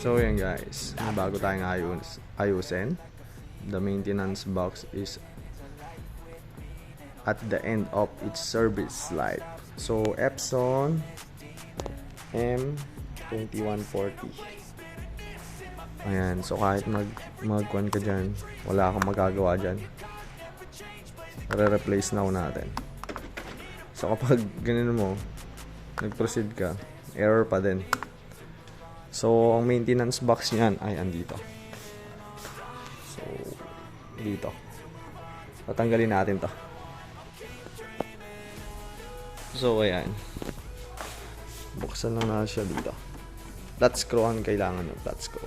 So yan guys, may bago tayong ayusin. The maintenance box is at the end of its service life. So Epson M2140. Ayan, so kahit magkuhan ka dyan, wala akong magagawa dyan. Re-replace now natin. So kapag ganun mo, nag-proceed ka, error pa din. So ang maintenance box niyan ay andito. So dito. Tatanggalin natin to. So ayan. Buksan lang na siya dito. Flat screw ang kailangan ng flat screw.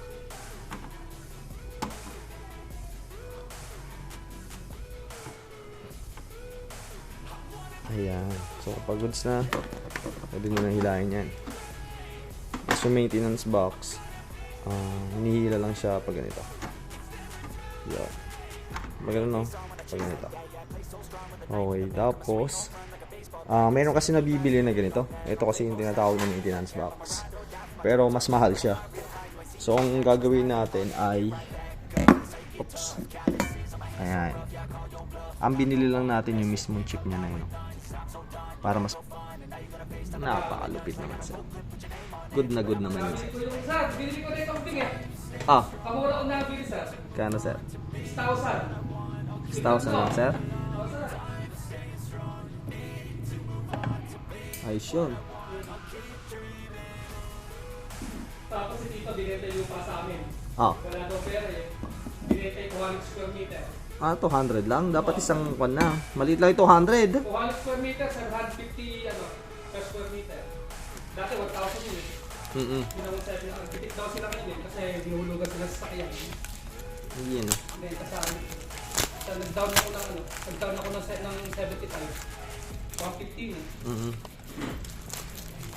Ayan. So kapag goods na, pwede nyo na hilahin yan. So maintenance box, hinihila lang siya pag ganito. Yan. Pag ganito, no? Pag ganito. Okay, tapos meron kasi nabibili na ganito. Ito kasi yung tinatawag na maintenance box. Pero mas mahal siya. So ang gagawin natin ay ayan. Ang binili lang natin yung mismong chip niya na yun. Para mas napakalupit naman siya. Good naman yun. Sir, binili ko na itong ting eh. Kamura ko nabili, sir. Kano, sir? 6,000. 6,000 lang, sir? Oo, sir. Ayos yun. Tapos si Tito, binete yung pa sa amin. Wala daw pera eh. Binete 200 square meter. 200 lang. Dapat isang kwan na. Maliit lang 200. 200 square meter, 750 per square meter. Dati 1,000 yun eh. Ginawang sabi na, titik daw sila kayo eh, kasi ginuhulugan sila sa sakyan. Yun. Then, kasama. So, nag-down ako ng 75. 115 eh.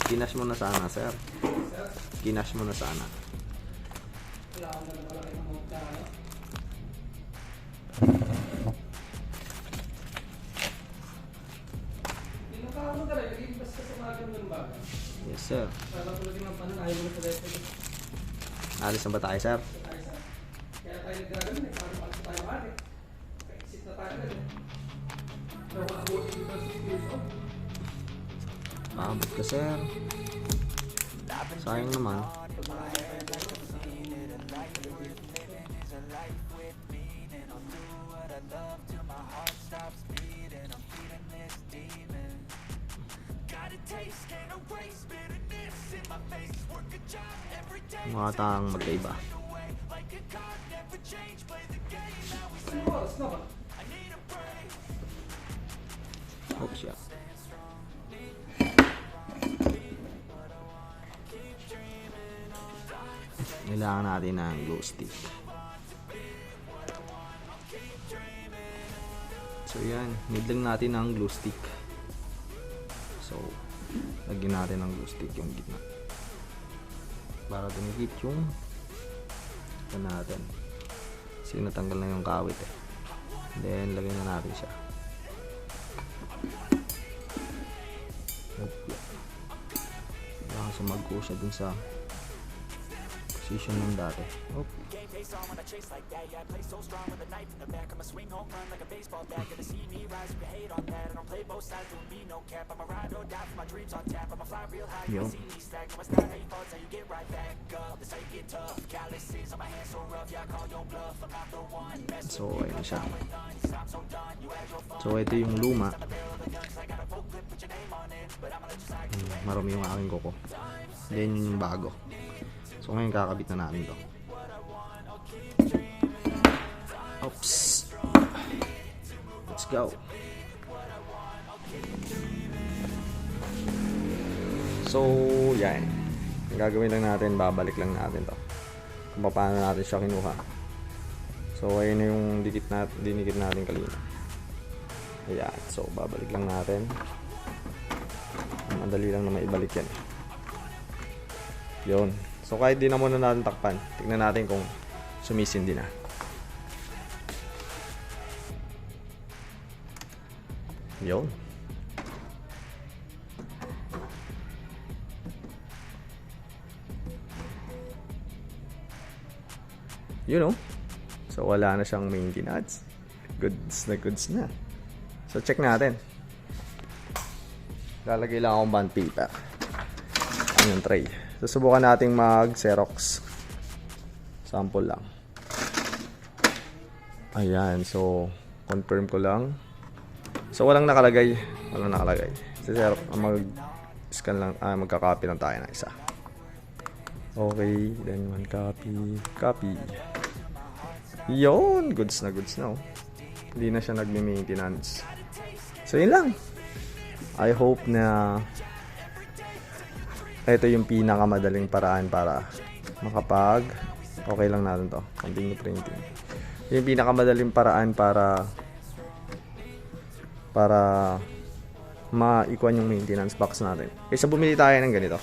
Kinash mo na sana, sir. Sir, Kinash mo na sana. wala akong malaki ng mga ano. Hindi na ka ako talaga, nag-invest ka sa mga ganun bagay. Yes, sir. Para tulad yung mga panon, ayaw mo na sa dito. Alis na ba tayo, sir? Kaya tayo nagagawin, nagpapalito tayo mali. Exit na tayo rin. Pero maabuti dito ang 6 years old. Paabot ka, sir. Sayang naman. Mga tang magkaiba. Oras na ba? Oops, yeah. Kailangan natin ng glue stick. So yan, need lang natin ng glue stick. So lagyan natin ng glue stick yung gitna para dumikit yung ito natin kasi natanggal na yung kawit eh. Then lagyan na natin siya. Kailangan sumagko siya dun sa position ng dati. Yo. So ayun siya. So ito yung luma. Marami yung aking kuko. Then yun yung bago. So ngayon kakabit na natin to. Oops. Let's go. So yan. Ang gagawin lang natin, babalik lang natin to. Kung paano natin siya kinuha. So ayun na yung dinikit natin kanina. Ayan. So babalik lang natin. Madali lang na maibalik yan. Yun. So kahit di na muna natin takpan, tignan natin kung sumisindi na. Yun. You know? So, wala na siyang maintenance. Goods na. So, check natin. Lalagay lang akong bond paper. Ang tray. Susubukan nating mag-Xerox. Sample lang. Ayan. So, confirm ko lang. So, walang nakalagay. So, Xerox, mag-scan lang. Magka-copy lang tayo ng isa. Okay. Then, one copy. Copy. Yun. Goods na. Oh. Hindi na siya nagme-maintenance. So, yun lang. I hope na ito yung pinakamadaling paraan para okay lang natin to. Continue printing. Yung pinakamadaling paraan para maikuan yung maintenance box natin. Kaysa bumili tayo ng ganito.